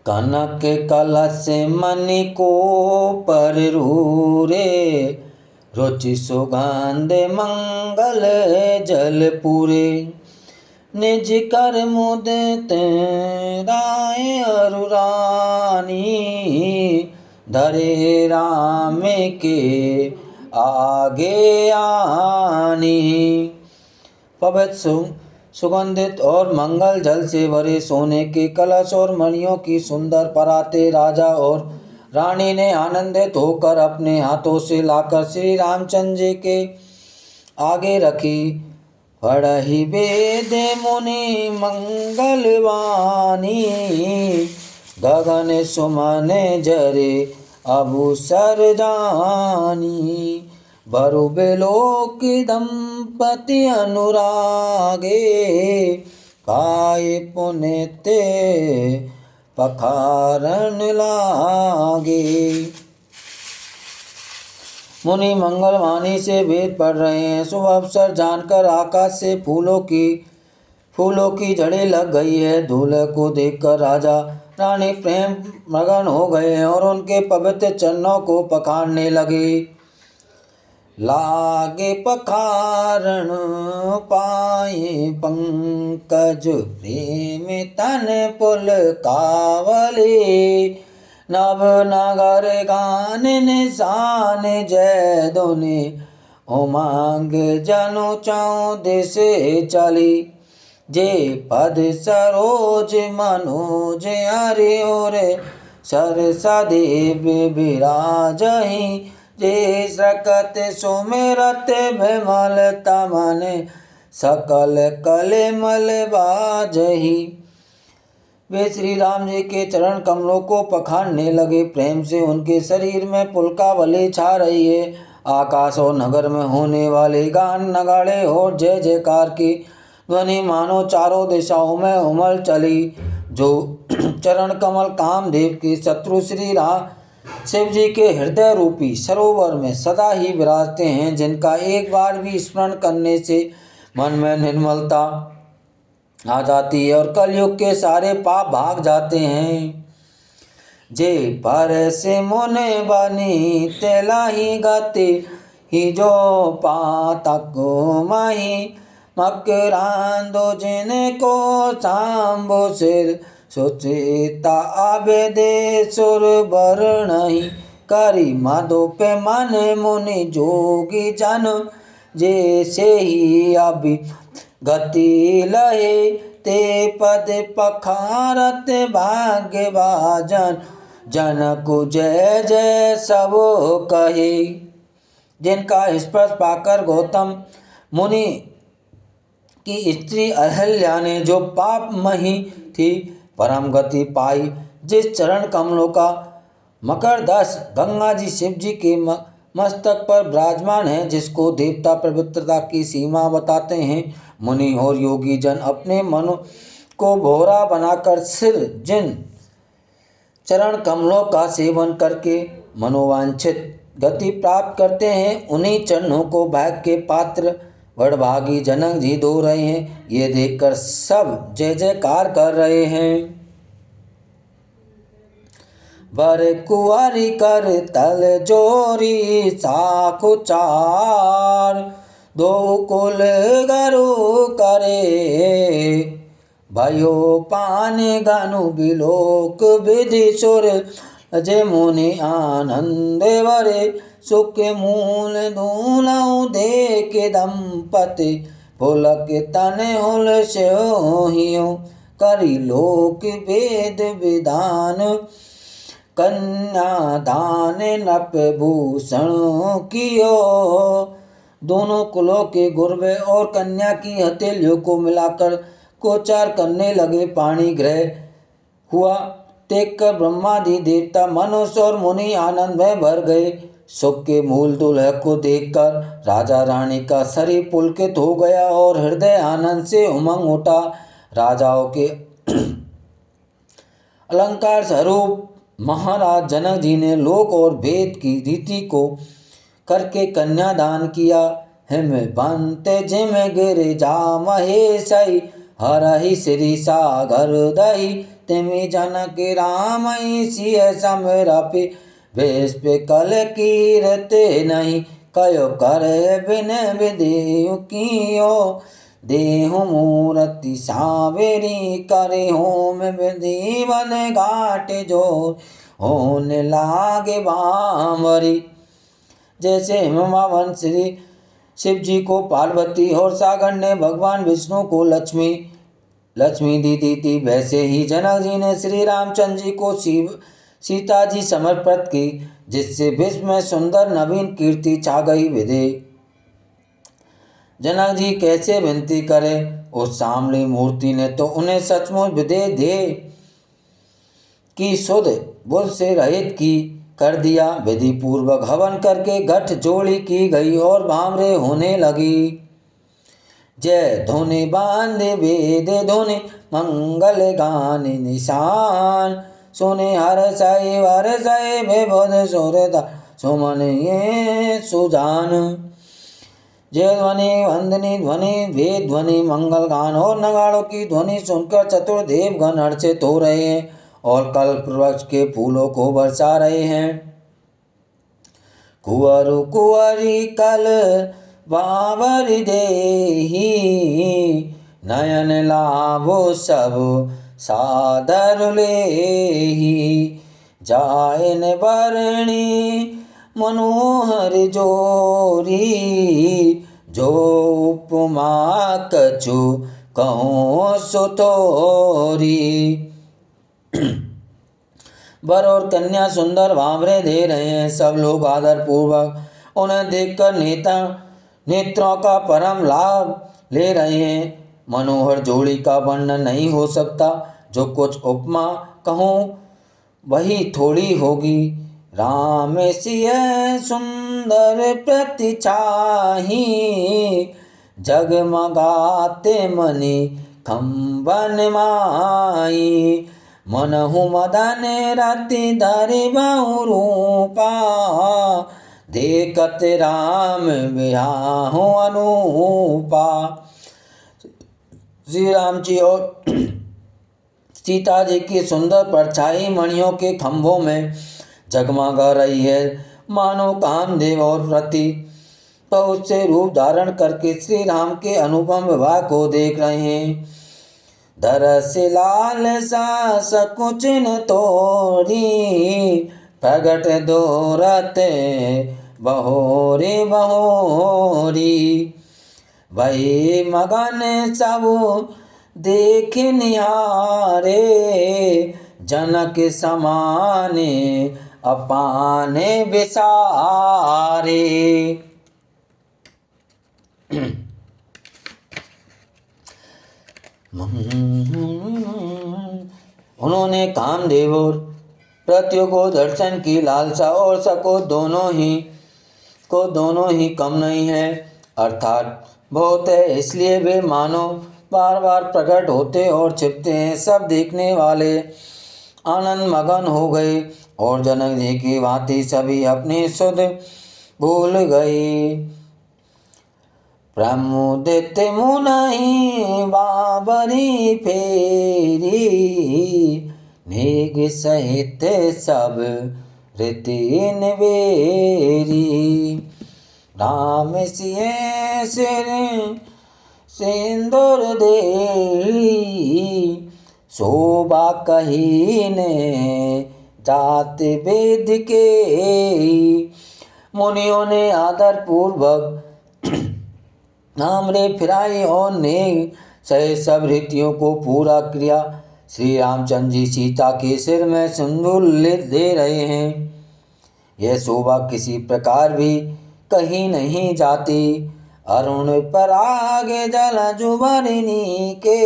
कनक कलश मणि को पररूरे, रुचि सुगंध मंगल जल पूरे। निज कर मुदित राय अरुरानी, धरे राम के आगे आनी। पवित्र सुगंधित और मंगल जल से भरे सोने के कलश और मणियों की सुंदर पराते राजा और रानी ने आनंदित होकर अपने हाथों से लाकर श्री रामचंद्र जी के आगे रखी। पढ़हि वेद मुनि मंगलवाणी, गगन सुमन जरे अबूसर जानी। बरु बिलोक दंपति अनुरागे, पाए पुनित पखारन लागे। मुनि मंगलवाणी से वेद पढ़ रहे हैं। शुभ अवसर जानकर आकाश से फूलों की जड़ें लग गई है। दूल्हे को देखकर राजा रानी प्रेम मगन हो गए हैं और उनके पवित्र चरणों को पखारने लगे। लागे पखारण पाए पंकज, प्रेम तन पुल कावले। नभ नगर गान निशान जय धुनि, उमंग जनु चौदिस चली। जे पद सरोज मनोज हरि ओर, सरसा देव विराजहि। जे सकत सुमिरत विमलता मन, सकल कलेमल बाजहि। वे श्री राम जी के चरण कमलों को पखारने लगे। प्रेम से उनके शरीर में पुलकावली छा रही है। आकाश और नगर में होने वाले गान नगाड़े और जय जयकार की ध्वनि मानो चारों दिशाओं में उमड़ चली। जो चरण कमल कामदेव के शत्रु श्री राम शिव जी के हृदय रूपी सरोवर में सदा ही विराजते हैं, जिनका एक बार भी स्मरण करने से मन में निर्मलता आ जाती है और कलयुग के सारे पाप भाग जाते हैं। जे पर से मुने बनी तेलाही गति, ही जो पातक मही मकरांदो जिनको सांबो सिर। सुचिता आबेदे सुर वर्णहि, करी मधु पे मन मुनि जोगी जन। जैसे ही अभी गति लहे, ते पद पखारत भाग्य भाजन। जनकु जय जय सब कहे। जिनका स्पर्श पाकर गौतम मुनि की स्त्री अहल्या ने जो पापमयी थी परम गति पाई। जिस चरण कमलों का मकरदश गंगा जी शिव जी के मस्तक पर विराजमान है, जिसको देवता पवित्रता की सीमा बताते हैं। मुनि और योगी जन अपने मन को भोरा बनाकर सिर जिन चरण कमलों का सेवन करके मनोवांछित गति प्राप्त करते हैं, उन्हीं चरणों को भाग्य के पात्र वडभागी जनक जी धो रहे हैं। ये देखकर सब जय जयकार कर रहे हैं। बर कुंवारी कर तल जोरी साखु चार, दो कुल गरु करे। भयो पान गनु बिलोक विधि सुर, जे मुनि आनंद वरे। सुख मूल दूलऊ देख दंपति, पुलक तन हुल स्योहियो। करी लोक वेद विधान, कन्यादान नप भूषण कियो। दोनों कुलों के गुरवे और कन्या की हथेलियों को मिलाकर कोचार करने लगे। पाणी ग्रह हुआ देखकर ब्रह्मादि देवता मनुष्य और मुनि आनंद में भर गए। सुख के मूल दुल्हे को देखकर राजा रानी का शरीर पुलकित हो गया और हृदय आनंद से उमंग उठा। राजाओं के अलंकार स्वरूप महाराज जनक जी ने लोक और वेद की रीति को करके कन्यादान किया। हिम बंते जिम गिर जा महेशई, हरहि श्री सागर दही। तिमि जनक राम सिय समरपि वेश पे कल कीरते नहीं कयो कर बिन विदेहु कियो देहु मूर्ति सावेरी करे होम विधि बन घाट जोर होने लागे बावरी। जैसे हिमवावन श्री शिव जी को पार्वती और सागर ने भगवान विष्णु को लक्ष्मी दी थी, वैसे ही जनक जी ने श्री रामचंद्र जी को सीता जी समर्पित की, जिससे विश्व में सुंदर नवीन कीर्ति छा गई। विधि जनक जी कैसे विनती करें, उस सामली मूर्ति ने तो उन्हें सचमुच विधेय दे की शुद्ध बुद्ध से रहित की कर दिया। विधि पूर्वक हवन करके गठ जोड़ी की गई और भामरे होने लगी। जय धुनि बांधे वेद धुनि मंगल गान निशान सुने हर साई वर साई बेबोध सुरदा सुमन ये सुजान। जय ध्वनि वंदनी ध्वनि वेद ध्वनि मंगल गान और नगाड़ों की ध्वनि सुनकर चतुर्देव गण हर्षित हो रहे हैं और कल्प वृक्ष के फूलों को बरसा रहे हैं। कुंवरु कुंवरी कल बावरी देही नयन लाभो सब सादर लेही जायन बरणी मनोहर जोरी जो उपमा कछु कहूँ सुतोरी। वर और कन्या सुंदर भावरे दे रहे हैं। सब लोग आदर पूर्वक उन्हें देखकर नेत्रों का परम लाभ ले रहे हैं। मनोहर जोड़ी का वर्णन नहीं हो सकता, जो कुछ उपमा कहूँ वही थोड़ी होगी। राम सिय सुंदर प्रतिछाही जगमगाते मणि खंबन माई मनहु मदन रति धरि बहु रूपा देखत राम बिहाहु अनुपा। श्री राम जी और सीता जी की सुंदर परछाई मणियों के खंभों में जगमगा रही है, मानो कामदेव और रति बहुत से रूप धारण करके श्री राम के अनुपम विवाह को देख रहे हैं। दरस लाल सा सकुचिन तोरी प्रगट दोरत बहोरी बहोरी वही मगन सब देख निहारे जनक समाने अपाने विसारे। उन्होंने कामदेव और प्रत्यु को दर्शन की लालसा और सको दोनों ही कम नहीं है, अर्थात बहुत है, इसलिए वे मानो बार बार प्रकट होते और छिपते हैं। सब देखने वाले आनंद मगन हो गए और जनक जी की भांति सभी अपनी सुध भूल गए। प्रमुदित मुनहि बाबरी फेरी नेग सहित सब रीति निवेरी राम सिय सिर सिंदूर देही शोभा कहीने जात वेद के। मुनियों ने आदर पूर्वक नामरे फिराई और नेग सहे सब रीतियों को पूरा किया। श्री रामचंद्र जी सीता के सिर में सिंदूर दे रहे हैं। यह शोभा किसी प्रकार भी कहीं नहीं जाती। अरुण पराग जल जुबरनी के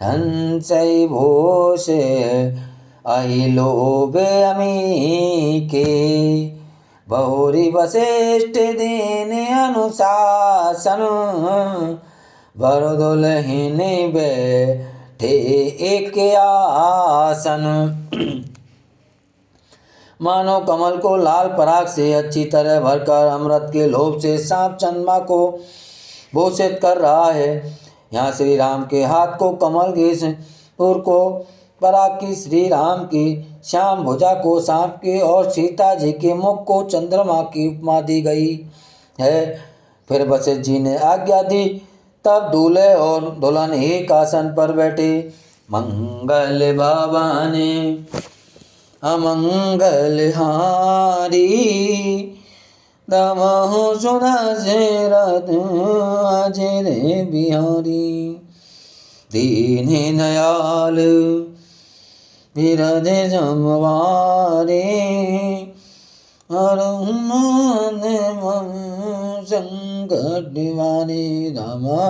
संशय भोष अहिलोभे अमी के बहुरी वशिष्ठ दीन अनुशासन बरदुलहीन बैठे एक आसन। मानो कमल को लाल पराग से अच्छी तरह भरकर अमृत के लोभ से सांप चंद्रमा को भूषित कर रहा है। यहाँ श्री राम के हाथ को कमल के पुर को पराग की श्री राम की, श्याम भुजा को सांप की और सीता जी के मुख को चंद्रमा की उपमा दी गई है। फिर वशिष्ठ जी ने आज्ञा दी, तब दूल्हे और दुल्हन एक आसन पर बैठे। मंगल भवाने अमंगल हारी, दमहु सुदशरथ अजय बिहारी। दीन दयाल बिरध समवारे, हरहुमान मम संकट वारे। रामा